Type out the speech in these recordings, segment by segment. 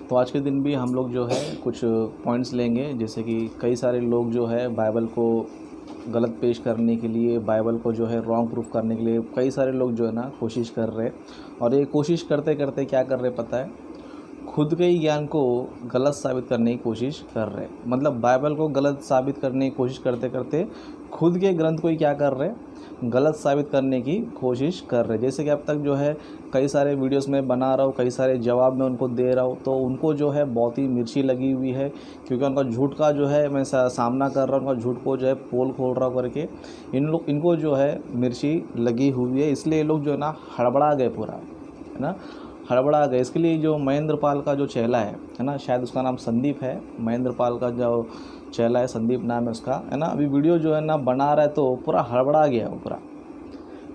तो आज के दिन भी हम लोग जो है कुछ पॉइंट्स लेंगे, जैसे कि कई सारे लोग जो है बाइबल को गलत पेश करने के लिए, बाइबल को जो है रॉन्ग प्रूफ करने के लिए कई सारे लोग जो है ना कोशिश कर रहे हैं। और ये कोशिश करते करते क्या कर रहे पता है, खुद के ही ज्ञान को गलत साबित करने की कोशिश कर रहे हैं। मतलब बाइबल को गलत साबित करने की कोशिश करते करते खुद के ग्रंथ को ही क्या कर रहे हैं, गलत साबित करने की कोशिश कर रहे हैं। जैसे कि अब तक जो है कई सारे वीडियोस में बना रहा हूँ, कई सारे जवाब मैं उनको दे रहा हूँ, तो उनको जो है बहुत ही मिर्ची लगी हुई है, क्योंकि उनका झूठ का जो है मैं सामना कर रहा हूँ, उनका झूठ को जो है पोल खोल रहा हूँ करके इनको जो है मिर्ची लगी हुई है। इसलिए ये लोग जो है ना हड़बड़ा गए पूरा, है ना, हड़बड़ा गए। इसके लिए जो महेंद्र पाल का जो चेला है ना, शायद उसका नाम संदीप है, महेंद्र पाल का जो चेला है संदीप नाम है उसका, है ना, अभी वीडियो जो है ना बना रहा है तो पूरा हड़बड़ा गया वो पूरा,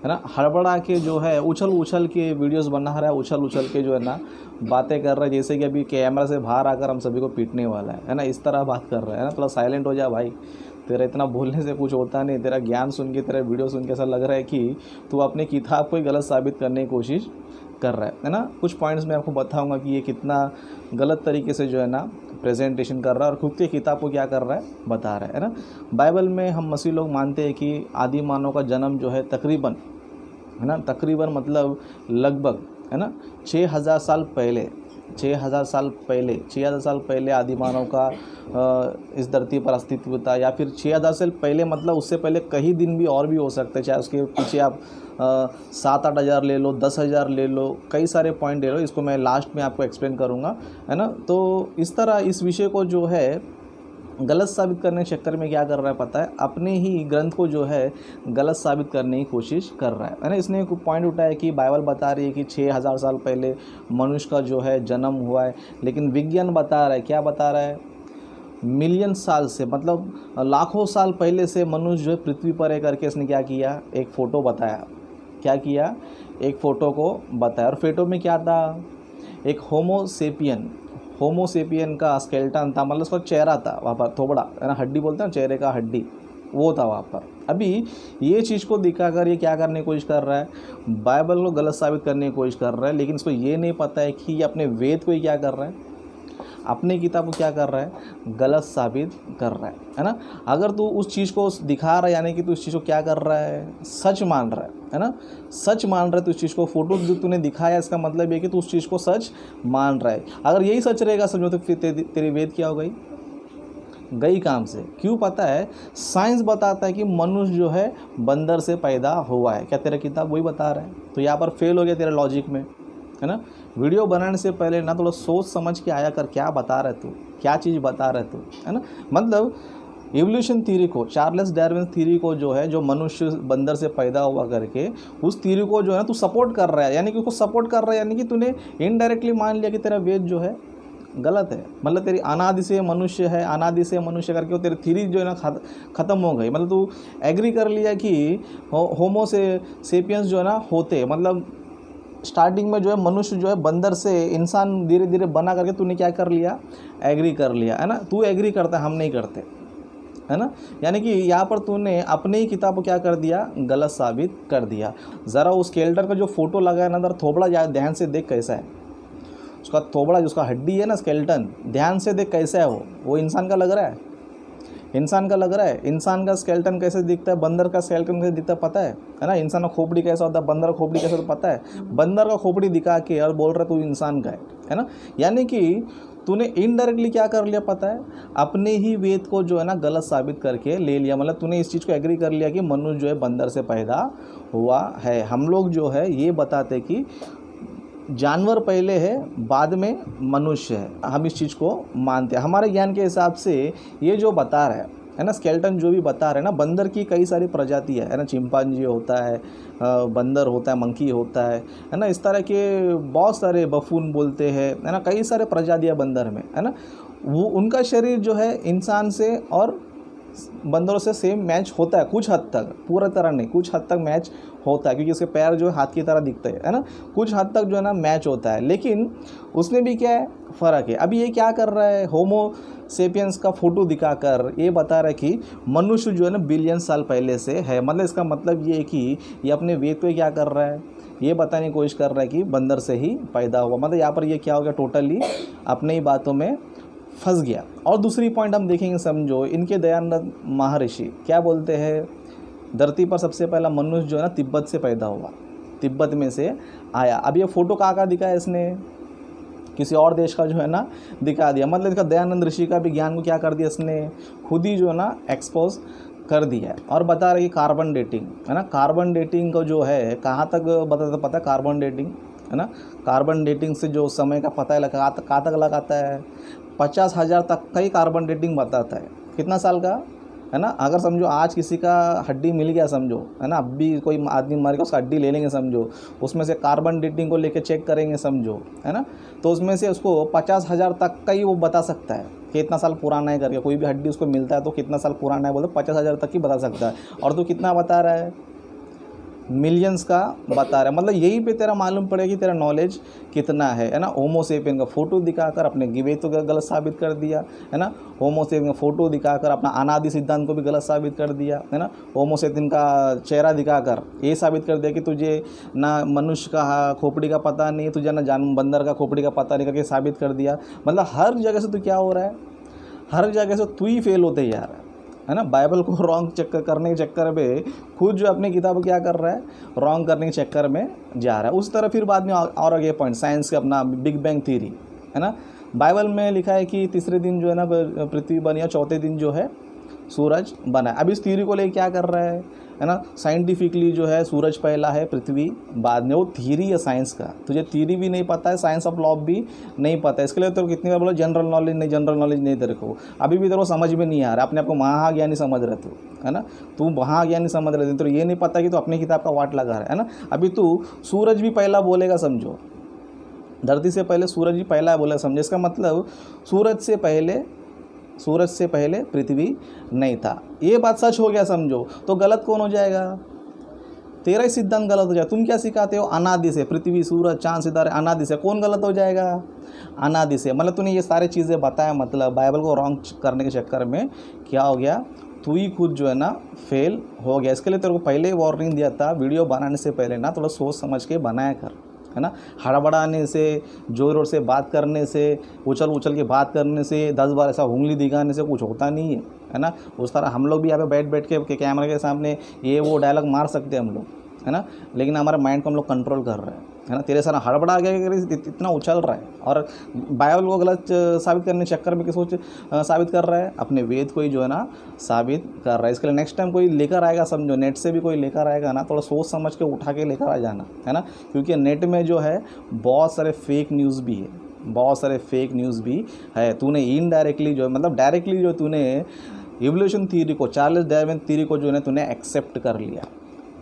है ना, हड़बड़ा के जो है उछल के वीडियोस बना रहा है, उछल के जो है ना बातें कर रहा है, जैसे कि अभी कैमरा से बाहर आकर हम सभी को पीटने वाला है ना, इस तरह बात कर रहा है ना। थोड़ा साइलेंट हो जा भाई, तेरा इतना बोलने से कुछ होता नहीं। तेरा ज्ञान सुन के, तेरा वीडियो सुन के ऐसा लग रहा है कि तू अपनी किताब को ही गलत साबित करने की कोशिश कर रहा है ना। कुछ पॉइंट्स मैं आपको बताऊंगा कि ये कितना गलत तरीके से जो है ना प्रेजेंटेशन कर रहा है और खुद की किताब को क्या कर रहा है, बता रहा है ना। बाइबल में हम मसीह लोग मानते हैं कि आदि मानव का जन्म जो है तकरीबन, है ना, तकरीबन मतलब लगभग, है ना, 6000 साल पहले, 6000 साल पहले आदि मानव का इस धरती पर अस्तित्व था। या फिर 6000 से पहले मतलब उससे पहले कई दिन भी और भी हो सकते हैं, चाहे उसके पीछे आप 7-8 हज़ार ले लो, 10,000 ले लो, कई सारे पॉइंट ले लो। इसको मैं लास्ट में आपको एक्सप्लेन करूँगा, है ना। तो इस तरह इस विषय को जो है गलत साबित करने के चक्कर में क्या कर रहा है पता है, अपने ही ग्रंथ को जो है गलत साबित करने की कोशिश कर रहा है ना। इसने एक पॉइंट उठाया कि बाइबल बता रही है कि 6000 साल पहले मनुष्य का जो है जन्म हुआ है, लेकिन विज्ञान बता रहा है, क्या बता रहा है, मिलियन साल से, मतलब लाखों साल पहले से मनुष्य जो है पृथ्वी पर है करके इसने क्या किया, एक फ़ोटो बताया। क्या किया, एक फ़ोटो को बताया। और फोटो में क्या था, एक होमोसेपियन का स्केलेटन था, मतलब उसका चेहरा था वहाँ पर, थोबड़ा, है ना, हड्डी बोलते हैं चेहरे का हड्डी, वो था वहाँ पर। अभी ये चीज़ को दिखाकर ये क्या करने की कोशिश कर रहा है, बाइबल को गलत साबित करने की कोशिश कर रहा है। लेकिन इसको ये नहीं पता है कि ये अपने वेद को ही क्या कर रहा है, अपनी किताब को क्या कर रहा है, गलत साबित कर रहा है ना। अगर तू उस चीज़ को दिखा रहा है, यानी कि तू उस चीज़ को क्या कर रहा है, सच मान रहा है ना, सच मान रहा है। तो उस चीज़ को फोटो जो तूने दिखाया, इसका मतलब ये कि तू उस चीज़ को सच मान रहा है। अगर यही सच रहेगा समझो, तो फिर तेरी वेद क्या हो गई काम से। क्यों पता है, साइंस बताता है कि मनुष्य जो है बंदर से पैदा हुआ है। क्या तेरा किताब वही बता रहा है? तो यहाँ पर फेल हो गया तेरा लॉजिक में, है ना। वीडियो बनाने से पहले ना थोड़ा सोच समझ के आया कर, क्या बता रहे तू, क्या चीज़ बता रहे तू, है ना। मतलब एवोल्यूशन थ्योरी को, चार्ल्स डार्विन थ्योरी को जो है, जो मनुष्य बंदर से पैदा हुआ करके, उस थ्योरी को जो है ना तू सपोर्ट कर रहा है, यानी कि उसको सपोर्ट कर रहा है, यानी कि तूने इनडायरेक्टली मान लिया कि तेरा वेद जो है गलत है। मतलब तेरी अनादि से मनुष्य है, अनादि से मनुष्य करके तेरी थ्योरी जो है ना ख़त्म हो गई। मतलब तू एग्री कर लिया कि होमो से सेपियंस जो है ना होते, मतलब स्टार्टिंग में जो है मनुष्य जो है बंदर से इंसान धीरे धीरे बना करके तूने क्या कर लिया, एग्री कर लिया, है ना। तू एग्री करता है, हम नहीं करते, है ना। यानी कि यहाँ पर तूने अपने ही किताब को क्या कर दिया, गलत साबित कर दिया। ज़रा उस स्केलेटन का जो फोटो लगा है ना, अंदर थोबड़ा ध्यान से देख कैसा है, उसका थोबड़ा, जिसका हड्डी है ना स्केलेटन, ध्यान से देख कैसा है वो इंसान का लग रहा है, इंसान का लग रहा है। इंसान का स्केलेटन कैसे दिखता है, बंदर का स्केलेटन कैसे दिखता है पता है ना। इंसान का खोपड़ी कैसा होता है, बंदर का खोपड़ी कैसा होता है पता है। बंदर का खोपड़ी दिखा के और बोल रहा है तू इंसान का है ना। यानी कि तूने इनडायरेक्टली क्या कर लिया पता है, अपने ही वेद को जो है ना गलत साबित करके ले लिया। मतलब तूने इस चीज़ को एग्री कर लिया कि मनुष्य जो है बंदर से पैदा हुआ है। हम लोग जो है ये बताते कि जानवर पहले है, बाद में मनुष्य है। हम इस चीज़ को मानते हैं। हमारे ज्ञान के हिसाब से ये जो बता रहा है ना, स्केलेटन जो भी बता रहे हैं ना, बंदर की कई सारी प्रजातियाँ है ना, चिंपांजी होता है, बंदर होता है, मंकी होता है ना, इस तरह के बहुत सारे, बफून बोलते हैं, है ना, कई सारे प्रजातियाँ बंदर में, है ना। वो उनका शरीर जो है इंसान से और बंदरों से सेम मैच होता है कुछ हद तक, पूरा तरह नहीं, कुछ हद तक मैच होता है, क्योंकि उसके पैर जो है हाथ की तरह दिखते हैं, है ना। कुछ हद तक जो है ना मैच होता है, लेकिन उसमें भी क्या है, फ़र्क है। अभी ये क्या कर रहा है, होमो सेपियंस का फोटो दिखाकर ये बता रहा है कि मनुष्य जो है ना बिलियन साल पहले से है। मतलब इसका मतलब ये है कि ये अपने वेद को क्या कर रहा है, ये बताने की कोशिश कर रहा है कि बंदर से ही पैदा हुआ। मतलब यहाँ पर ये क्या हो गया, टोटली अपने ही बातों में फंस गया। और दूसरी पॉइंट हम देखेंगे, समझो, इनके दयानंद महर्षि क्या बोलते हैं, धरती पर सबसे पहला मनुष्य जो है ना तिब्बत से पैदा हुआ, तिब्बत में से आया। अब ये फोटो कहाँ का दिखाया इसने, किसी और देश का जो है ना दिखा दिया। मतलब इसका दयानंद ऋषि का भी ज्ञान को क्या कर दिया इसने, खुद ही जो है ना एक्सपोज कर दिया है। और बता रही कार्बन डेटिंग है ना, कार्बन डेटिंग को जो है कहाँ तक बताता पता है, कार्बन डेटिंग है ना, कार्बन डेटिंग से जो समय का पता है कहाँ तक लगाता है, 50,000 तक का ही कार्बन डेटिंग बताता है। कितना साल का है ना, अगर समझो आज किसी का हड्डी मिल गया समझो है ना, अब भी कोई आदमी मर गया उसका हड्डी ले लेंगे समझो, उसमें से कार्बन डेटिंग को लेके चेक करेंगे समझो है ना, तो उसमें से उसको 50,000 तक का ही वो बता सकता है कि कितना साल पुराना है करके। कोई भी हड्डी उसको मिलता है तो कितना साल पुराना है बोलते 50,000 तक ही बता सकता है। और तो कितना बता रहा है, मिलियंस का बता रहा है। मतलब यही पे तेरा मालूम पड़ेगा कि तेरा नॉलेज कितना है ना। होमोसेपियन का फोटो दिखाकर अपने गिवे तो गलत साबित कर दिया है ना, होमोसेपियन का फोटो दिखाकर अपना अनादि सिद्धांत को भी गलत साबित कर दिया है ना, होमोसेपियन का चेहरा दिखाकर ये साबित कर दिया कि तुझे ना मनुष्य का खोपड़ी का पता नहीं, तुझे ना जान बंदर का खोपड़ी का पता नहीं करके साबित कर दिया। मतलब हर जगह से तो क्या हो रहा है, हर जगह से तू ही फेल होते यार है ना। बाइबल को रॉन्ग चक्कर करने के चक्कर में खुद जो अपनी किताब क्या कर रहा है, रॉन्ग करने के चक्कर में जा रहा है। उस तरह फिर बाद में और आगे पॉइंट साइंस का अपना बिग बैंग थ्योरी है ना, बाइबल में लिखा है कि तीसरे दिन जो है ना पृथ्वी बनी, या चौथे दिन जो है सूरज बना है। अब इस थ्योरी को लेकर क्या कर रहा है ना, साइंटिफिकली जो है सूरज पहला है, पृथ्वी बाद में। वो थ्योरी है साइंस का, तुझे थ्योरी भी नहीं पता है, साइंस ऑफ लॉ भी नहीं पता है। इसके लिए तो कितनी बार बोलो जनरल नॉलेज नहीं, जनरल नॉलेज नहीं तेरे को, अभी भी तेरे को समझ में नहीं आ रहा, अपने आप को महाज्ञानी समझ रहे तू है ना, तू महाज्ञानी समझ रहे थे, तो ये नहीं पता कि तू अपनी किताब का वाट लगा रहा है ना। अभी तू सूरज भी पहला बोलेगा समझो, धरती से पहले सूरज भी पहला बोलेगा समझो, इसका मतलब सूरज से पहले पृथ्वी नहीं था। ये बात सच हो गया समझो, तो गलत कौन हो जाएगा, तेरा ही सिद्धांत गलत हो जाएगा। तुम क्या सिखाते हो, अनादि से, पृथ्वी सूरज चांद सितारे अनादि से, कौन गलत हो जाएगा, अनादि से। मतलब तूने ये सारी चीज़ें बताया, मतलब बाइबल को रॉन्ग करने के चक्कर में क्या हो गया, तू ही खुद जो है ना फेल हो गया। इसके लिए तेरे को पहले ही वार्निंग दिया था, वीडियो बनाने से पहले ना थोड़ा सोच समझ के बनाया कर है ना। हड़बड़ाने से, जोर जोर से बात करने से, उछल के बात करने से, 10 बार ऐसा उंगली दिखाने से कुछ होता नहीं है ना। उस तरह हम लोग भी यहाँ पे बैठ के कैमरे के सामने ये वो डायलॉग मार सकते हैं हम लोग है ना, लेकिन हमारे माइंड को हम लोग कंट्रोल कर रहे हैं है ना। तेरे सारा हड़बड़ा गया, इतना उछल रहा है और बाइबल को गलत साबित करने के चक्कर में किस साबित कर रहा है, अपने वेद को ही जो है ना साबित कर रहा है। इसके लिए नेक्स्ट टाइम कोई लेकर आएगा समझो, नेट से भी कोई लेकर आएगा ना, थोड़ा सोच समझ के उठा के लेकर आ जाना है ना, क्योंकि नेट में जो है बहुत सारे फेक न्यूज़ भी है, बहुत सारे फेक न्यूज़ भी है। तूने इनडायरेक्टली जो मतलब डायरेक्टली जो तूने इवोल्यूशन थ्योरी को, चार्ल्स डार्विन थ्योरी को जो है तूने एक्सेप्ट कर लिया।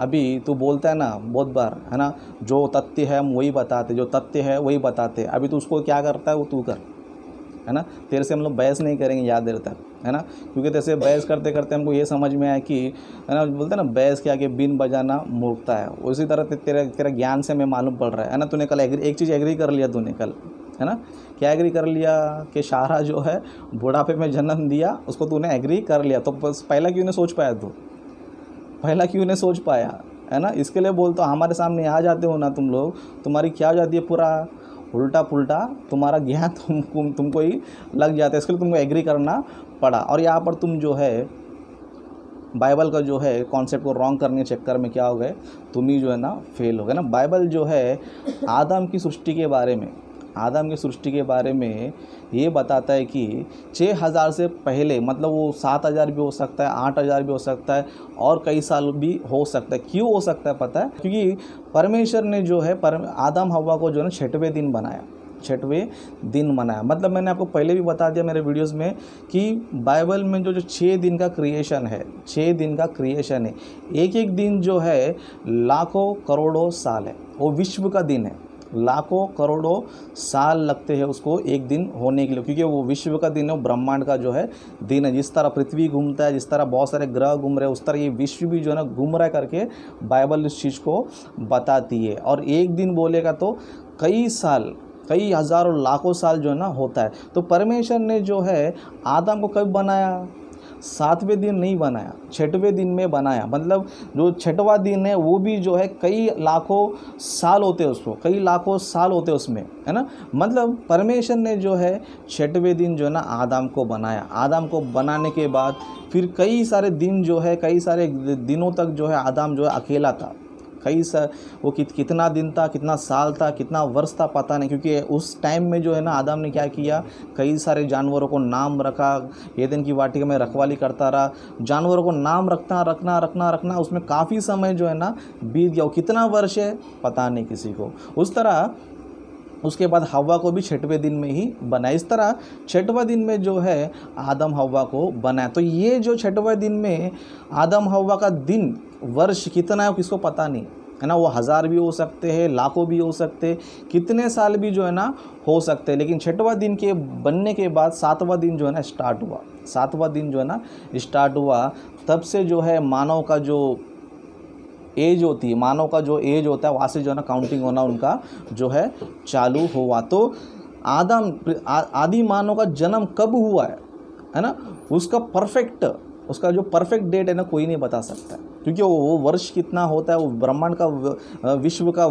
अभी तू बोलता है ना बहुत बार है ना, जो तथ्य है हम वही बताते, जो तथ्य है वही बताते। अभी तू उसको क्या करता है वो तू कर है ना। तेरे से हम लोग बहस नहीं करेंगे याद देर तक है ना, क्योंकि तेरे से बहस करते करते हमको ये समझ में आया कि है ना, बोलते हैं ना बहस के आगे बिन बजाना मूर्खता है। उसी तरह तेरा ज्ञान से हमें मालूम पड़ रहा है ना। तूने कल एक चीज़ एग्री कर लिया तूने कल है ना, क्या एग्री कर लिया कि शाहरा जो है बुढ़ापे में जन्म दिया, उसको तूने एग्री कर लिया। तो पहला क्यों नहीं सोच पाया, तू पहला क्यों नहीं सोच पाया है ना। इसके लिए बोलता हूँ, हमारे सामने आ जाते हो ना तुम लोग, तुम्हारी क्या हो जाती है, पूरा उल्टा पुल्टा तुम्हारा ज्ञान तुमको ही लग जाता है। इसके लिए तुमको एग्री करना पड़ा। और यहाँ पर तुम जो है बाइबल का जो है कॉन्सेप्ट को रॉन्ग करने के चक्कर में क्या हो गए, तुम ही जो है ना फेल हो गए ना। बाइबल जो है आदम की सृष्टि के बारे में ये बताता है कि 6000 से पहले, मतलब वो 7000 भी हो सकता है, 8000 भी हो सकता है, और कई साल भी हो सकता है। क्यों हो सकता है पता है, क्योंकि परमेश्वर ने जो है आदम हव्वा को जो है ना 6वें दिन बनाया। मतलब मैंने आपको पहले भी बता दिया मेरे वीडियोस में कि बाइबल में जो 6 दिन का क्रिएशन है, 6 दिन का क्रिएशन है, एक दिन जो है लाखों करोड़ों साल है, वो विश्व का दिन है। लाखों करोड़ों साल लगते हैं उसको एक दिन होने के लिए, क्योंकि वो विश्व का दिन है, वो ब्रह्मांड का जो है दिन है। जिस तरह पृथ्वी घूमता है, जिस तरह बहुत सारे ग्रह घूम रहे हैं, उस तरह ये विश्व भी जो है ना घूम रहा है करके बाइबल इस चीज़ को बताती है। और एक दिन बोलेगा तो कई साल, कई हज़ारों लाखों साल जो है ना होता है। तो परमेश्वर ने जो है आदम को कब बनाया, 7वें दिन नहीं बनाया, 6वें दिन में बनाया। मतलब जो 6वां दिन है वो भी जो है कई लाखों साल होते हैं उसको, कई लाखों साल होते हैं उसमें, है ना। मतलब परमेश्वर ने जो है 6वें दिन जो है ना आदम को बनाया। आदम को बनाने के बाद फिर कई सारे दिन जो है, कई सारे दिनों तक जो है आदम जो है अकेला था। वो कितना दिन था, कितना साल था, कितना वर्ष था पता नहीं, क्योंकि उस टाइम में जो है ना आदम ने क्या किया, कई सारे जानवरों को नाम रखा। एदन की वाटिका में रखवाली करता रहा, जानवरों को नाम रखना उसमें काफ़ी समय जो है ना बीत गया। कितना वर्ष है पता नहीं किसी को। उस तरह उसके बाद हव्वा को भी 6वें दिन में ही बनाया। इस तरह 6वां दिन में जो है आदम हव्वा को बनाया। तो ये जो 6वें दिन में आदम हव्वा का दिन, वर्ष कितना है किसको पता नहीं, है ना। वो 1000 भी हो सकते हैं, लाखों भी हो सकते हैं, कितने साल भी जो है ना हो सकते हैं। लेकिन 6वां दिन के बनने के बाद 7वां दिन जो है ना स्टार्ट हुआ। 7वां दिन जो है ना स्टार्ट हुआ, तब से जो है मानव का जो एज होती है, मानव का जो एज होता है वहाँ से जो है ना काउंटिंग होना उनका जो है चालू हुआ। तो आदि मानव का जन्म कब हुआ है ना, उसका जो परफेक्ट डेट है ना कोई नहीं बता सकता, क्योंकि वो वर्ष कितना होता है, वो ब्रह्मांड का विश्व का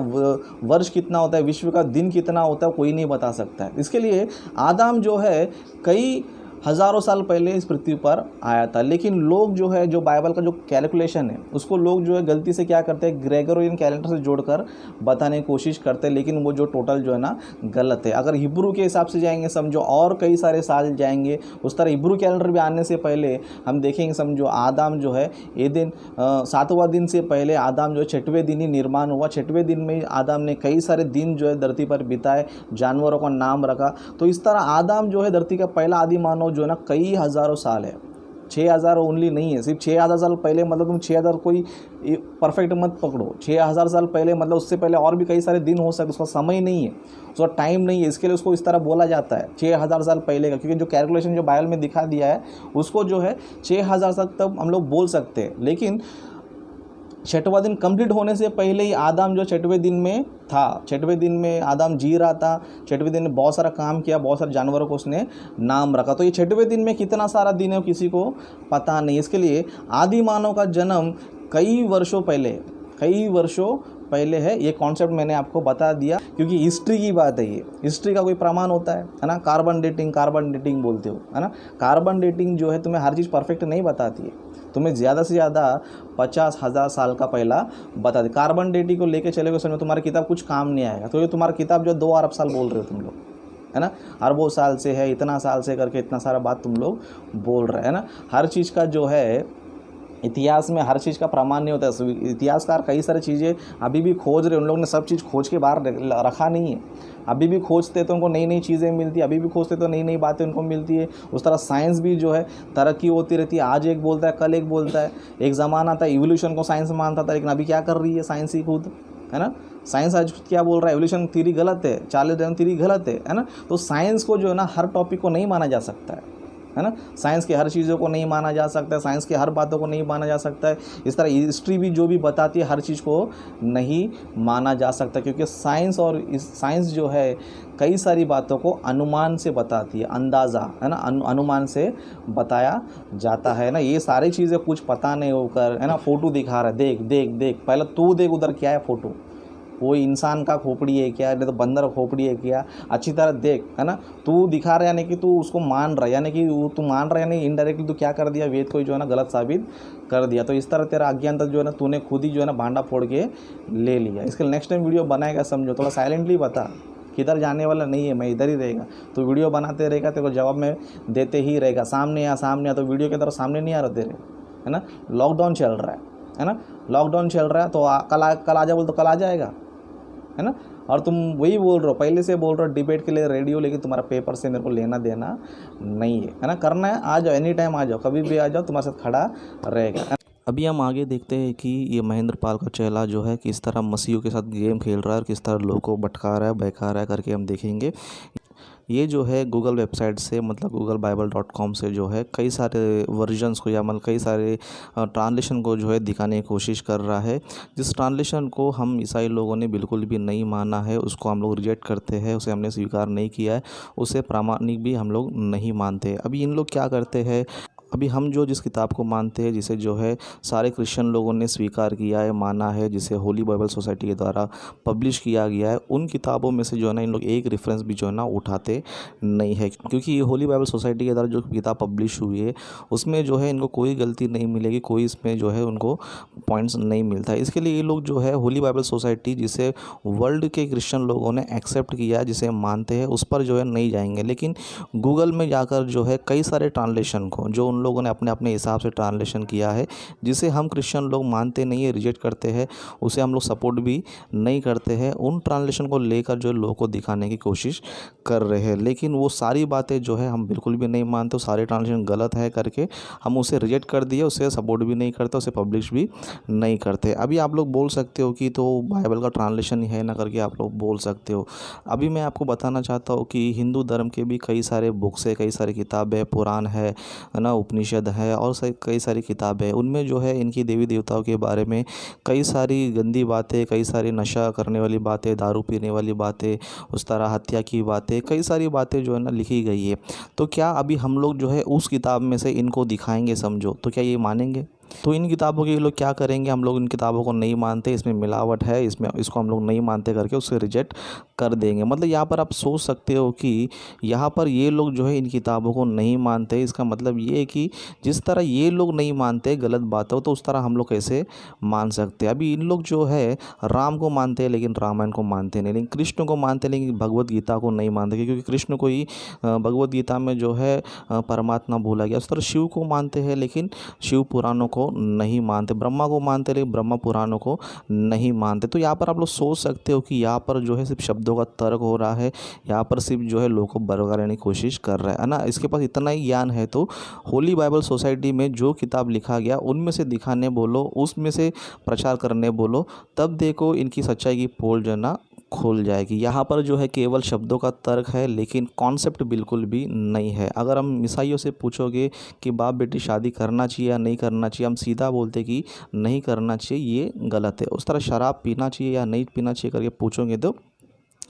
वर्ष कितना होता है, विश्व का दिन कितना होता है, कोई नहीं बता सकता है। इसके लिए आदम जो है कई हज़ारों साल पहले इस पृथ्वी पर आया था। लेकिन लोग जो है, जो बाइबल का जो कैलकुलेशन है उसको लोग जो है गलती से क्या करते हैं, ग्रेगोरियन कैलेंडर से जोड़कर बताने की कोशिश करते हैं, लेकिन वो जो टोटल जो है ना गलत है। अगर हिब्रू के हिसाब से जाएंगे समझो और कई सारे साल जाएंगे। उस तरह हिब्रू कैलेंडर भी आने से पहले हम देखेंगे समझो आदम जो है ये दिन 7वां दिन से पहले आदम जो है 6वें दिन ही निर्माण हुआ। 6वें दिन में आदम ने कई सारे दिन जो है धरती पर बिताए, जानवरों का नाम रखा। तो इस तरह आदम जो है धरती का पहला आदि मानव जो है ना कई हज़ारों साल है। 6000 ओनली नहीं है, सिर्फ 6000 साल पहले मतलब तुम 6000 कोई परफेक्ट मत पकड़ो। 6000 साल पहले मतलब उससे पहले और भी कई सारे दिन हो सकते, उसका समय नहीं है, उसका टाइम नहीं है, इसके लिए उसको इस तरह बोला जाता है 6000 साल पहले का। क्योंकि जो कैलकुलेशन जो बाइबल में दिखा दिया है उसको जो है 6000 साल तक हम लोग बोल सकते हैं। लेकिन 6वां दिन कंप्लीट होने से पहले ही आदम जो 6वें दिन में था, 6वें दिन में आदम जी रहा था। 6वें दिन में बहुत सारा काम किया, बहुत सारे जानवरों को उसने नाम रखा। तो ये 6वें दिन में कितना सारा दिन है किसी को पता नहीं। इसके लिए आदि मानव का जन्म कई वर्षों पहले है। ये कॉन्सेप्ट मैंने आपको बता दिया क्योंकि हिस्ट्री की बात है। ये हिस्ट्री का कोई प्रमाण होता है ना। कार्बन डेटिंग बोलते हो, है ना। कार्बन डेटिंग जो है तुम्हें हर चीज़ परफेक्ट नहीं बताती है, तुम्हें ज़्यादा से ज़्यादा 50,000 साल का पहला बता दे। कार्बन डेटिंग को लेके चले गए समझो तुम्हारी किताब कुछ काम नहीं आएगा। तो ये तुम्हारी किताब जो 2 अरब साल बोल रहे हो तुम लोग, है ना, अरबों साल से है, इतना साल से करके इतना सारा बात तुम लोग बोल रहे हैं ना। हर चीज़ का जो है इतिहास में हर चीज़ का प्रमाण नहीं होता है। इतिहासकार कई सारी चीज़ें अभी भी खोज रहे, उन लोगों ने सब चीज़ खोज के बाहर रखा नहीं है। अभी भी खोजते तो उनको नई नई चीज़ें मिलती है, अभी भी खोजते तो नई नई बातें उनको मिलती है। उस तरह साइंस भी जो है तरक्की होती रहती है, आज एक बोलता है कल एक बोलता है। एक ज़माना था इवोल्यूशन को साइंस मानता था, लेकिन अभी क्या कर रही है साइंस ही खुद, है ना। साइंस आज क्या बोल रहा है, एवोल्यूशन थ्योरी गलत है, चार्ल्स डार्विन थ्योरी गलत है ना। तो साइंस को जो है ना हर टॉपिक को नहीं माना जा सकता है ना। साइंस के हर चीज़ों को नहीं माना जा सकता है, साइंस के हर बातों को नहीं माना जा सकता है। इस तरह हिस्ट्री भी जो भी बताती है हर चीज़ को नहीं माना जा सकता, क्योंकि साइंस जो है कई सारी बातों को अनुमान से बताती है, अंदाज़ा, है ना, अनुमान से बताया जाता है ना। ये सारी चीज़ें कुछ पता नहीं होकर, है ना, फ़ोटो दिखा रहा है, देख देख देख, पहले तू देख उधर क्या है फ़ोटो, वो इंसान का खोपड़ी है क्या, नहीं तो बंदर खोपड़ी है क्या, अच्छी तरह देख, है ना। तू दिखा रहा है यानी कि तू उसको मान रहा है, यानी कि तू मान रहा है, यानी इनडायरेक्टली तू क्या कर दिया, वेद को जो है ना गलत साबित कर दिया। तो इस तरह तेरा अज्ञानता जो है ना तूने खुद ही जो है ना भांडा फोड़ के ले लिया। इसके लिए नेक्स्ट टाइम वीडियो बनाएगा समझो, थोड़ा साइलेंटली बता, किधर जाने वाला नहीं है, मैं इधर ही रहेगा। तो वीडियो बनाते रहेगा, तेरे को जवाब में देते ही रहेगा। सामने आ तो वीडियो की तरफ सामने नहीं आ रहा तेरे, है ना। लॉकडाउन चल रहा है ना, लॉकडाउन चल रहा है। तो कल आ जा बोल तो कल आ जाएगा, है ना। और तुम वही बोल रहे हो, पहले से बोल रहे हो डिबेट के लिए रेडी हो, लेकिन तुम्हारा पेपर से मेरे को लेना देना नहीं है ना। करना है आ जाओ, एनी टाइम आ जाओ, कभी भी आ जाओ, तुम्हारे साथ खड़ा रहेगा। अभी हम आगे देखते हैं कि ये महेंद्र पाल का चेला जो है किस तरह मसीहों के साथ गेम खेल रहा है और किस तरह लोगों को भटका रहा है, बहका रहा है करके हम देखेंगे। ये जो है गूगल वेबसाइट से, मतलब googlebible.com से जो है कई सारे वर्जन्स को या मतलब कई सारे ट्रांसलेशन को जो है दिखाने की कोशिश कर रहा है। जिस ट्रांसलेशन को हम ईसाई लोगों ने बिल्कुल भी नहीं माना है, उसको हम लोग रिजेक्ट करते हैं, उसे हमने स्वीकार नहीं किया है, उसे प्रामाणिक भी हम लोग नहीं मानते। अभी इन लोग क्या करते हैं, अभी हम जो जिस किताब को मानते हैं, जिसे जो है सारे क्रिश्चियन लोगों ने स्वीकार किया है, माना है, जिसे होली बाइबल सोसाइटी के द्वारा पब्लिश किया गया है, उन किताबों में से जो है ना इन लोग एक रेफरेंस भी जो है ना उठाते नहीं है, क्योंकि ये होली बाइबल सोसाइटी के द्वारा जो किताब पब्लिश हुई है उसमें जो है इनको कोई गलती नहीं मिलेगी, कोई इसमें जो है उनको पॉइंट्स नहीं मिलता है। इसके लिए ये लोग जो है होली बाइबल सोसाइटी, जिसे वर्ल्ड के क्रिश्चियन लोगों ने एक्सेप्ट किया है, जिसे मानते हैं, उस पर जो है नहीं जाएंगे। लेकिन गूगल में जाकर जो है कई सारे ट्रांसलेशन को जो उन लोगों ने अपने अपने हिसाब से ट्रांसलेशन किया है, जिसे हम क्रिश्चियन लोग मानते नहीं है, रिजेक्ट करते हैं, उसे हम लोग सपोर्ट भी नहीं करते हैं, उन ट्रांसलेशन को लेकर जो लोगों को दिखाने की कोशिश कर रहे हैं। लेकिन वो सारी बातें जो है हम बिल्कुल भी नहीं मानते, सारे ट्रांसलेशन गलत है करके हम उसे रिजेक्ट कर दिए, उसे सपोर्ट भी नहीं करते, उसे पब्लिश भी नहीं करते। अभी आप लोग बोल सकते हो कि तो बाइबल का ट्रांसलेशन ही है ना करके आप लोग बोल सकते हो। अभी मैं आपको बताना चाहता हूँ कि हिंदू धर्म के भी कई सारे बुक्स है, कई सारी किताबें, पुराण है ना, उपनिषद है और कई सारी किताबें, उनमें जो है इनकी देवी देवताओं के बारे में कई सारी गंदी बातें, कई सारी नशा करने वाली बातें, दारू पीने वाली बातें, उस तरह हत्या की बातें, कई सारी बातें जो है ना लिखी गई है। तो क्या अभी हम लोग जो है उस किताब में से इनको दिखाएंगे समझो, तो क्या ये मानेंगे? तो इन किताबों के ये लोग क्या करेंगे, हम लोग इन किताबों को नहीं मानते, इसमें मिलावट है, इसमें इसको हम लोग नहीं मानते करके उसे रिजेक्ट कर देंगे। मतलब यहाँ पर आप सोच सकते हो कि यहाँ पर ये लोग जो है इन किताबों को नहीं मानते, इसका मतलब ये है कि जिस तरह ये लोग नहीं मानते गलत बात हो, तो उस तरह हम लोग कैसे मान सकते हैं। अभी इन लोग जो है राम को मानते हैं लेकिन रामायण को मानते नहीं, लेकिन कृष्ण को मानते हैं लेकिन भगवत गीता को नहीं मानते, क्योंकि कृष्ण को ही भगवत गीता में जो है परमात्मा बोला गया। उस तरह शिव को मानते हैं लेकिन शिव पुराणों को नहीं मानते, ब्रह्मा को मानते लेकिन ब्रह्मा पुराणों को नहीं मानते। तो यहाँ पर आप लोग सोच सकते हो कि यहाँ पर जो है सिर्फ शब्दों का तर्क हो रहा है, यहाँ पर सिर्फ जो है लोगों को भड़काने की कोशिश कर रहा है ना। इसके पास इतना ही ज्ञान है तो होली बाइबल सोसाइटी में जो किताब लिखा गया उनमें से दिखाने बोलो, उसमें से प्रचार करने बोलो, तब देखो इनकी सच्चाई की पोल जो है ना खुल जाएगी। यहाँ पर जो है केवल शब्दों का तर्क है लेकिन कॉन्सेप्ट बिल्कुल भी नहीं है। अगर हम ईसाइयों से पूछोगे कि बाप बेटी शादी करना चाहिए या नहीं करना चाहिए, हम सीधा बोलते कि नहीं करना चाहिए, ये गलत है। उस तरह शराब पीना चाहिए या नहीं पीना चाहिए करके पूछोगे तो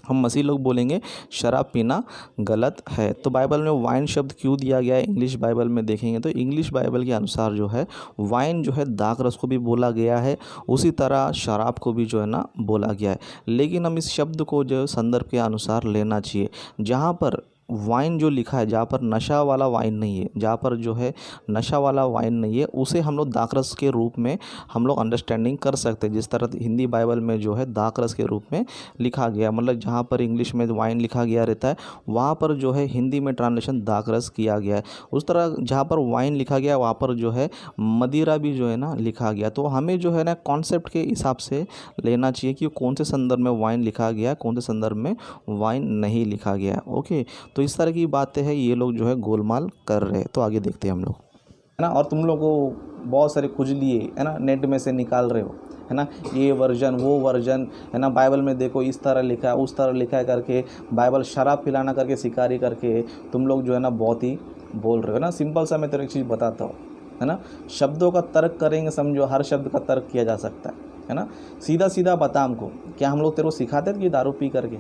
हम मसीह लोग बोलेंगे शराब पीना गलत है। तो बाइबल में वाइन शब्द क्यों दिया गया है, इंग्लिश बाइबल में देखेंगे तो इंग्लिश बाइबल के अनुसार जो है वाइन जो है दाख रस को भी बोला गया है, उसी तरह शराब को भी जो है ना बोला गया है। लेकिन हम इस शब्द को जो संदर्भ के अनुसार लेना चाहिए। जहाँ पर वाइन जो लिखा है, जहाँ पर नशा वाला वाइन नहीं है, जहाँ पर जो है नशा वाला वाइन नहीं है, उसे हम लोग दाखरस के रूप में हम लोग अंडरस्टैंडिंग कर सकते हैं। जिस तरह हिंदी बाइबल में जो है दाखरस के रूप में लिखा गया, मतलब जहाँ पर इंग्लिश में वाइन लिखा गया रहता है वहाँ पर जो है हिंदी में ट्रांसलेशन दाखरस किया गया है। उस तरह जहाँ पर वाइन लिखा गया वहाँ पर जो है मदिरा भी जो है ना लिखा गया। तो हमें जो है ना कॉन्सेप्ट के हिसाब से लेना चाहिए कि कौन से संदर्भ में वाइन लिखा गया, कौन से संदर्भ में वाइन नहीं लिखा गया। ओके, तो इस तरह की बातें हैं, ये लोग जो है गोलमाल कर रहे हैं। तो आगे देखते हैं हम लोग, है ना। और तुम लोग को बहुत सारे खुजली है ना, नेट में से निकाल रहे हो, है ना, ये वर्जन वो वर्जन, है ना, बाइबल में देखो इस तरह लिखा है उस तरह लिखा है करके, बाइबल शराब पिलाना करके शिकारी करके तुम लोग जो है ना बहुत ही बोल रहे हो ना। सिंपल सा मैं तेरे एक चीज़ बताता हूँ, है ना, शब्दों का तर्क करेंगे समझो, हर शब्द का तर्क किया जा सकता है ना। सीधा सीधा बता हमको, क्या हम लोग तेरे को सिखाते थे कि दारू पी करके,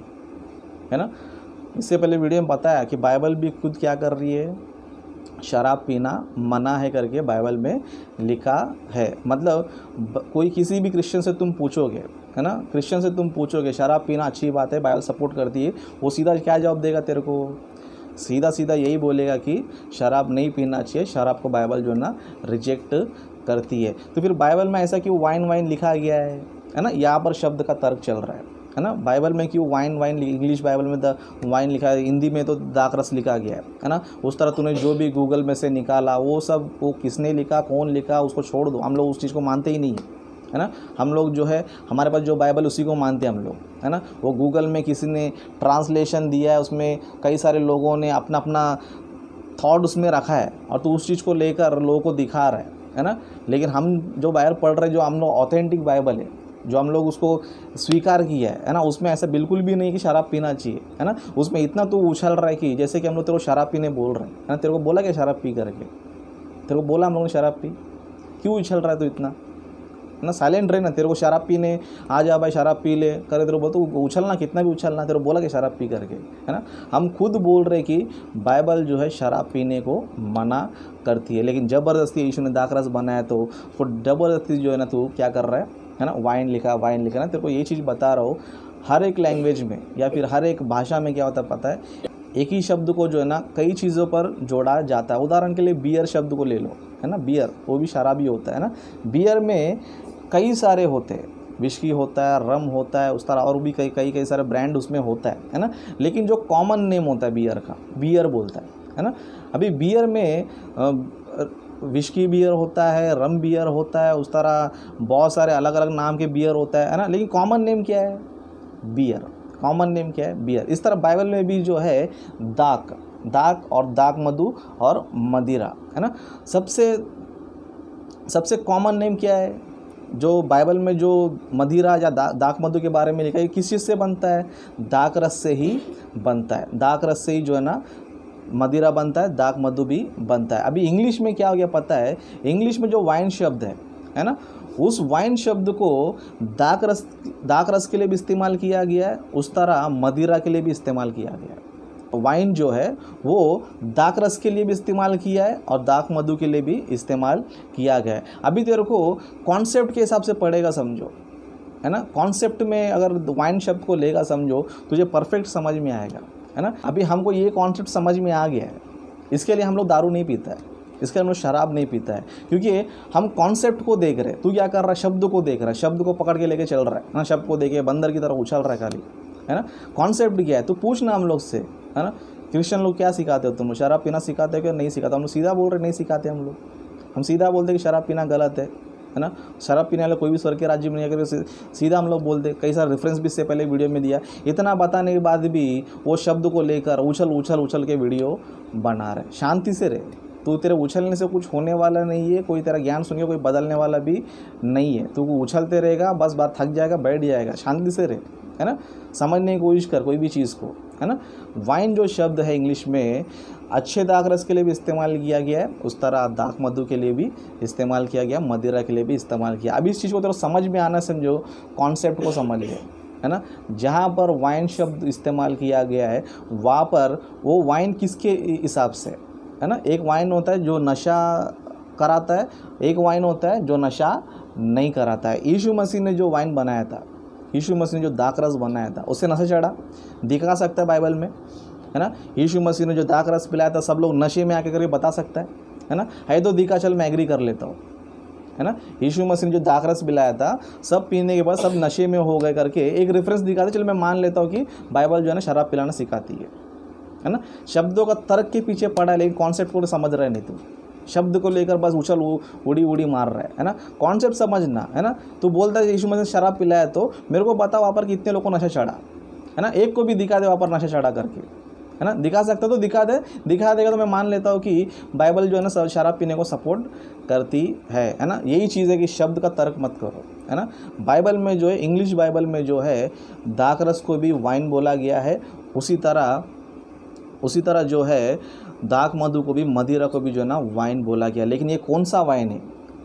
है ना। इससे पहले वीडियो में बताया कि बाइबल भी खुद क्या कर रही है, शराब पीना मना है करके बाइबल में लिखा है। मतलब कोई किसी भी क्रिश्चियन से तुम पूछोगे, है ना, क्रिश्चियन से तुम पूछोगे शराब पीना अच्छी बात है, बाइबल सपोर्ट करती है, वो सीधा क्या जवाब देगा तेरे को, सीधा सीधा यही बोलेगा कि शराब नहीं पीना चाहिए, शराब को बाइबल जो है ना रिजेक्ट करती है। तो फिर बाइबल में ऐसा क्यों वाइन वाइन लिखा गया है ना। यहाँ पर शब्द का तर्क चल रहा है ना। बाइबल में क्यों वाइन वाइन, इंग्लिश बाइबल में द वाइन लिखा है, हिंदी में तो दाखरस लिखा गया है ना। उस तरह तूने जो भी गूगल में से निकाला वो सब वो किसने लिखा, कौन लिखा, उसको छोड़ दो, हम लोग उस चीज़ को मानते ही नहीं है ना। हम लोग जो है हमारे पास जो बाइबल उसी को मानते हैं हम लोग, है ना। वो गूगल में किसी ने ट्रांसलेशन दिया है, उसमें कई सारे लोगों ने अपना अपना थॉट उसमें रखा है और तू उस चीज़ को लेकर लोगों को दिखा रहा है ना। लेकिन हम जो बाइबल पढ़ रहे हैं, जो हम लोग ऑथेंटिक बाइबल है, जो हम लोग उसको स्वीकार किया है ना, उसमें ऐसा बिल्कुल भी नहीं कि शराब पीना चाहिए, है ना। उसमें इतना तो उछल रहा है कि जैसे कि हम लोग तेरे को शराब पीने बोल रहे हैं, है ना। तेरे को बोला क्या शराब पी करके, तेरे को बोला हम लोगों ने शराब पी, क्यों उछल रहा है तो इतना, ना, साइलेंट रहे ना। तेरे को शराब पीने आ जा भाई, शराब पी ले करे, तेरे को बोल तो उछलना, कितना भी उछलना, तेरे को बोला कि शराब पी करके, है ना। हम खुद बोल रहे कि बाइबल जो है शराब पीने को मना करती है, लेकिन ज़बरदस्ती यीशु ने दाखरस बनाया तो वो ज़बरदस्ती जो है ना तू क्या कर रहा है ना, वाइन लिखा ना। तेरे को ये चीज़ बता रहा हूँ, हर एक लैंग्वेज में या फिर हर एक भाषा में क्या होता है पता है, एक ही शब्द को जो है ना कई चीज़ों पर जोड़ा जाता है। उदाहरण के लिए बियर शब्द को ले लो, है ना, बियर वो भी शराबी होता है ना। बियर में कई सारे होते हैं, विस्की होता है, रम होता है, उस तरह और भी कई सारे ब्रांड उसमें होता है ना। लेकिन जो कॉमन नेम होता है बियर का, बियर बोलता है ना। अभी बियर में विस्की बियर होता है, रम बियर होता है, उस तरह बहुत सारे अलग अलग नाम के बियर होता है ना। लेकिन कॉमन नेम क्या है? बियर। कॉमन नेम क्या है? बियर। इस तरह बाइबल में भी जो है दाक और दाक मधु और मदिरा, है ना। सबसे कॉमन नेम क्या है जो बाइबल में जो मदिरा या दाक मधु के बारे में लिखा है? किस चीज़ से बनता है? दाक रस से ही बनता है। दाक रस से ही जो है ना मदिरा बनता है, दाक मधु भी बनता है। अभी इंग्लिश में क्या हो गया पता है? इंग्लिश में जो वाइन शब्द है ना, उस वाइन शब्द को दाक रस के लिए भी इस्तेमाल किया गया है, उस तरह मदिरा के लिए भी इस्तेमाल किया गया है। वाइन जो है वो दाक रस के लिए भी इस्तेमाल किया है और दाक मधु के लिए भी इस्तेमाल किया गया है। अभी तेरे को कॉन्सेप्ट के हिसाब से पढ़ेगा, समझो, है ना। कॉन्सेप्ट में अगर वाइन शब्द को लेगा समझो, तुझे परफेक्ट समझ में आएगा, है ना। अभी हमको ये कॉन्सेप्ट समझ में आ गया है, इसके लिए हम लोग दारू नहीं पीता है, इसके लिए हम लोग शराब नहीं पीता है, क्योंकि हम कॉन्सेप्ट को देख रहे हैं। तू क्या कर रहा है? शब्द को देख रहा है, शब्द को पकड़ के लेके चल रहा है ना, शब्द को देखे बंदर की तरह उछल रहा है खाली, है ना। कॉन्सेप्ट क्या है? तू पूछना हम लोग से, है ना। क्रिश्चियन लोग क्या सिखाते हो तुम? शराब पीना सिखाते हो क्या? नहीं सिखाते। हम लोग सीधा बोल रहे नहीं सिखाते। हम सीधा बोलते कि शराब पीना गलत है ना। शराब पीने वाला कोई भी स्वर्ग के राज्य में नहीं, अगर सीधा हम लोग बोलते। कई सारे रेफरेंस भी इससे पहले वीडियो में दिया। इतना बताने के बाद भी वो शब्द को लेकर उछल के वीडियो बना रहे। शांति से रहे, तो तेरे उछलने से कुछ होने वाला नहीं है, कोई तेरा ज्ञान सुन के कोई बदलने वाला भी नहीं है। तू उछलते रहेगा, बस बात थक जाएगा, बैठ जाएगा। शांति से रहे, है ना। समझने की कोशिश कर कोई भी चीज़ को, है ना। वाइन जो शब्द है इंग्लिश में अच्छे दाक रस के लिए भी इस्तेमाल किया गया है, उस तरह दाक मधु के लिए भी इस्तेमाल किया गया, मदिरा के लिए भी इस्तेमाल किया। अभी इस चीज़ को तेरे समझ में आना, समझो, कॉन्सेप्ट को समझ ले, है ना। जहाँ पर वाइन शब्द इस्तेमाल किया गया है वहाँ पर वो वाइन किसके हिसाब से, है ना। एक वाइन होता है जो नशा कराता है, एक वाइन होता है जो नशा नहीं कराता है। यीशु मसीह ने जो वाइन बनाया था, यीशु मसीह ने जो दाक रस बनाया था, उससे नशा चढ़ा? दिखा सकता है बाइबल में, है ना। यीशु मसीह ने जो दाक रस पिलाया था, सब लोग नशे में आके करके बता सकता है ना। है तो दिखा, चल मैं एग्री कर लेता हूँ, है ना। यीशु मसीह ने जो दाक रस पिलाया था, सब पीने के बाद सब नशे में हो गए करके एक रेफरेंस दिखाते, चल मैं मान लेता हूँ कि बाइबल जो है ना शराब पिलाना सिखाती है ना। शब्दों का तर्क के पीछे पड़ा है, लेकिन कॉन्सेप्ट को समझ रहे नहीं। तू शब्द को लेकर बस उड़ी मार रहा है ना। कॉन्सेप्ट समझना, है ना। तू बोलता है यीशु मसीह ने शराब पिलाया, तो मेरे को बता वहाँ पर कितने लोगों को नशा चढ़ा, है ना। एक को भी दिखा दे वहाँ पर नशा चढ़ा करके, है ना। दिखा सकता तो दिखा देगा तो मैं मान लेता हूँ कि बाइबल जो है ना शराब पीने को सपोर्ट करती है ना। यही चीज़ है कि शब्द का तर्क मत करो, है ना। बाइबल में जो है, इंग्लिश बाइबल में जो है दाक रस को भी वाइन बोला गया है, उसी तरह जो है दाक मधु को भी, मदिरा को भी जो है ना वाइन बोला गया। लेकिन ये कौन सा वाइन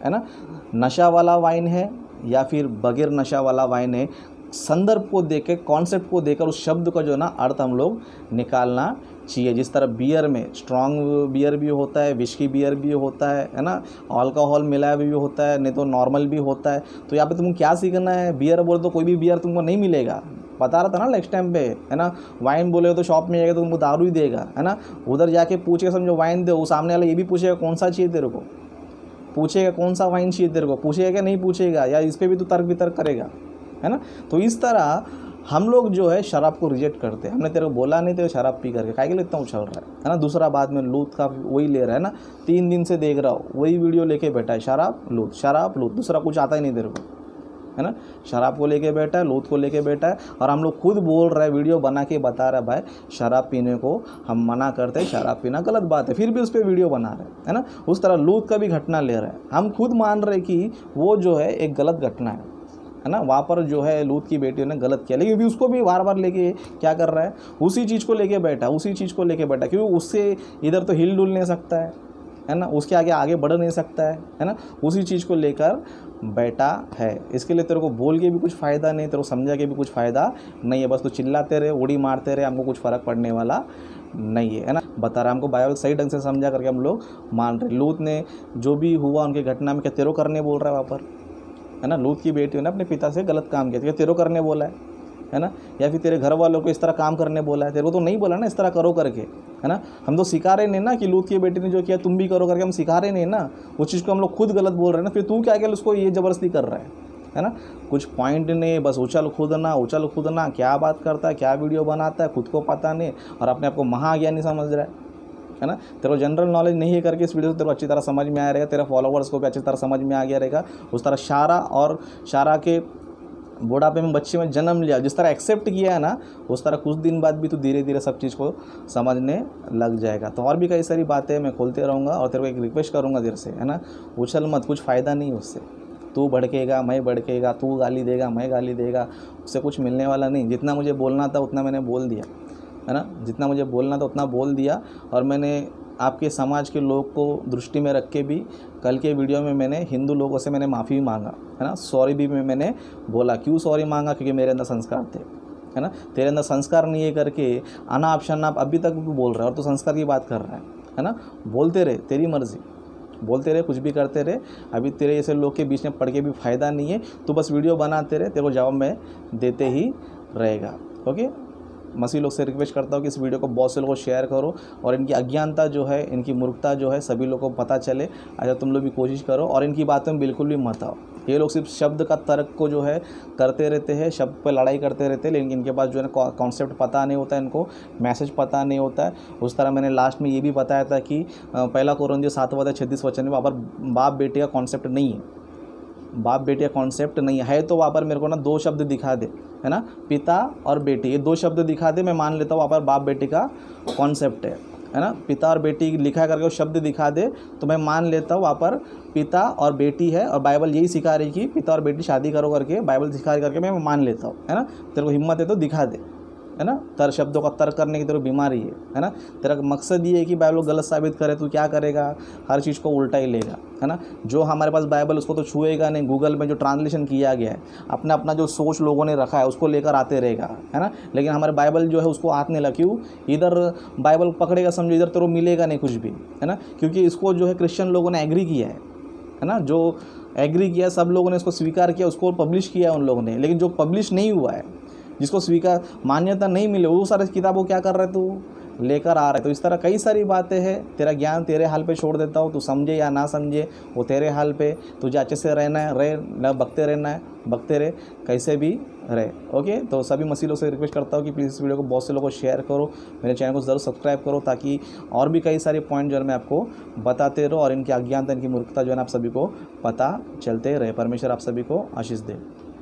है ना? नशा वाला वाइन है या फिर बगैर नशा वाला वाइन है? संदर्भ को देकर, कॉन्सेप्ट को देकर उस शब्द का जो है ना अर्थ हम लोग निकालना चाहिए। जिस तरह बियर में स्ट्रॉन्ग बियर भी होता है, विस्की बियर भी होता है ना, अल्कोहल मिलाया भी होता है, नहीं तो नॉर्मल भी होता है। तो यहाँ पे तुमको क्या सीखना है? बियर बोले तो कोई भी बियर तुमको नहीं मिलेगा, बता रहा था ना नेक्स्ट टाइम पे, है ना। वाइन बोले तो शॉप में जाएगा तो तुमको दारू ही देगा, है ना। उधर जाके पूछेगा, समझो वाइन दे, वो सामने वाला ये भी पूछेगा कौन सा चाहिए तेरे को, पूछेगा कौन सा वाइन चाहिए तेरे को, पूछेगा क्या नहीं पूछेगा, या इस पर भी तो तर्क वितर्क करेगा, है ना। तो इस तरह हम लोग जो है शराब को रिजेक्ट करते हैं। हमने तेरे को बोला नहीं तो शराब पी करके काहे के लिए इतना उछल रहा है ना। दूसरा बाद में लूत का वही ले रहा है ना, 3 दिन से देख रहा हो वही वीडियो लेके बैठा है, शराब लूत, दूसरा कुछ आता ही नहीं तेरे को, है ना। शराब को लेके बैठा है, लूत को लेके बैठा है, और हम लोग खुद बोल रहे हैं, वीडियो बना के बता रहा है भाई शराब पीने को हम मना करते हैं, शराब पीना गलत बात है, फिर भी उस पर वीडियो बना रहे हैं, है ना। उस तरह लूत का भी घटना ले रहे हैं, हम खुद मान रहे कि वो जो है एक गलत घटना है ना। वहाँ पर जो है लूत की बेटियों ने गलत किया, लेकिन भी उसको भी बार बार लेके क्या कर रहा है, उसी चीज़ को लेके बैठा, क्योंकि उससे इधर तो हिल डुल नहीं सकता है ना, उसके आगे बढ़ नहीं सकता है ना। उसी चीज़ को लेकर बैठा है। इसके लिए तेरे को बोल के भी कुछ फ़ायदा नहीं, तेरे को समझा के भी कुछ फ़ायदा नहीं है। बस तू चिल्लाते रहे, उड़ी मारते रहे, हमको कुछ फ़र्क पड़ने वाला नहीं है ना। बता रहा हमको बाइबल सही ढंग से समझा करके हम लोग मान रहे। लूत ने जो भी हुआ उनके घटना में, क्या तेरे को करने बोल रहा है वहाँ पर, है ना। लूत की बेटी ने अपने पिता से गलत काम किया, क्या तेरे को करने बोला है ना। या फिर तेरे घर वालों को इस तरह काम करने बोला है, तेरे को तो नहीं बोला ना इस तरह करो करके, है ना। हम तो सिखा रहे नहीं ना कि लूत की बेटी ने जो किया तुम भी करो करके, हम सिखा रहे नहीं ना। उस चीज़ को हम लोग खुद गलत बोल रहे हैं ना, फिर तू क्या उसको ये ज़बरदस्ती कर रहा है ना। कुछ पॉइंट नहीं, बस उछल कूदना, क्या बात करता है, क्या वीडियो बनाता है, खुद को पता नहीं और अपने आप को महाज्ञानी समझ रहा है ना। तेरे को जनरल नॉलेज नहीं है करके इस वीडियो से तेरे को अच्छी तरह समझ में आया रहेगा, तेरे फॉलोवर्स को भी अच्छी तरह समझ में आ गया रहेगा। उस तरह शारा के बुढ़ापे में बच्चे में जन्म लिया, जिस तरह एक्सेप्ट किया है ना, उस तरह कुछ दिन बाद भी तू धीरे धीरे सब चीज़ को समझने लग जाएगा। तो और भी कई सारी बातें मैं खोलते रहूँगा और तेरे को एक रिक्वेस्ट करूँगा तेरे से, है ना। उछल मत, कुछ फ़ायदा नहीं उससे। तू भड़केगा, मैं भड़केगा, तू गाली देगा, मैं गाली देगा, उससे कुछ मिलने वाला नहीं। जितना मुझे बोलना था उतना मैंने बोल दिया, है ना। जितना मुझे बोलना था उतना बोल दिया और मैंने आपके समाज के लोग को दृष्टि में रख के भी कल के वीडियो में मैंने हिंदू लोगों से मैंने माफ़ी मांगा, है ना। सॉरी भी मैंने बोला। क्यों सॉरी मांगा? क्योंकि मेरे अंदर संस्कार थे, है ना। तेरे अंदर संस्कार नहीं है करके अनाप शनाप अभी तक भी बोल रहा है और तू संस्कार की बात कर रहा है ना। बोलते रहे, तेरी मर्ज़ी, बोलते रहे, कुछ भी करते रहे। अभी तेरे जैसे लोग के बीच में पढ़ के भी फ़ायदा नहीं है। तू बस वीडियो बनाते रहे, तेरे को जवाब मैं देते ही रहेगा। ओके। मसीह लोग से रिक्वेस्ट करता हूँ कि इस वीडियो को बहुत से लोगों को शेयर करो और इनकी अज्ञानता जो है, इनकी मूर्खता जो है सभी लोगों को पता चले। अच्छा तुम लोग भी कोशिश करो और इनकी बातों में बिल्कुल भी मत आओ। ये लोग सिर्फ शब्द का तर्क को जो है करते रहते हैं, शब्द पर लड़ाई करते रहते हैं, लेकिन इनके पास जो है ना कॉन्सेप्ट पता नहीं होता है, इनको मैसेज पता नहीं होता है। उस तरह मैंने लास्ट में ये भी बताया था कि पहला कोरिन्थियों 7:36 में वहाँ पर बाप बेटे का कॉन्सेप्ट नहीं है, बाप बेटे का कॉन्सेप्ट नहीं है। तो वहाँ पर मेरे को ना 2 शब्द दिखा दे, है ना, पिता और बेटी, ये 2 शब्द दिखा दे, मैं मान लेता हूँ वहाँ पर बाप बेटी का कॉन्सेप्ट है ना। पिता और बेटी लिखा करके वो शब्द दिखा दे तो मैं मान लेता हूँ वहाँ पर पिता और बेटी है और बाइबल यही सिखा रही कि पिता और बेटी शादी करो करके, बाइबल सिखा करके मैं मान लेता हूँ, है ना। तेरे को हिम्मत है तो दिखा दे, है ना। शब्दों का तर्क करने की तेरे को बीमारी है ना। तेरा मकसद ये है कि बाइबल गलत साबित करे, तू क्या करेगा, हर चीज़ को उल्टा ही लेगा, है ना। जो हमारे पास बाइबल उसको तो छुएगा नहीं, गूगल में जो ट्रांसलेशन किया गया है अपना जो सोच लोगों ने रखा है उसको लेकर आते रहेगा, है ना। लेकिन हमारे बाइबल जो है उसको हाथ नहीं लगा। क्यों? इधर बाइबल पकड़ेगा समझो, इधर तेरे को मिलेगा नहीं कुछ भी, है ना। क्योंकि इसको जो है क्रिश्चियन लोगों ने एग्री किया है ना। जो एग्री किया सब लोगों ने इसको स्वीकार किया, उसको पब्लिश किया उन लोगों ने। लेकिन जो पब्लिश नहीं हुआ है, जिसको स्वीकार मान्यता नहीं मिले, वो सारे किताबों क्या कर रहे तू लेकर आ रहे। तो इस तरह कई सारी बातें हैं। तेरा ज्ञान तेरे हाल पे छोड़ देता हूँ, तू समझे या ना समझे वो तेरे हाल पे। तुझे अच्छे से रहना है, रहे न बकते रहना है, बकते रहे, कैसे भी रहे। ओके। तो सभी मसीह लोग से रिक्वेस्ट करता हूँ कि प्लीज़ इस वीडियो को बहुत से लोगों को शेयर करो, मेरे चैनल को ज़रूर सब्सक्राइब करो, ताकि और भी कई सारे पॉइंट जो है मैं आपको बताते रहो और इनकी अज्ञानता, इनकी मूर्खता जो है ना आप सभी को पता चलते रहे। परमेश्वर आप सभी को आशीष दे।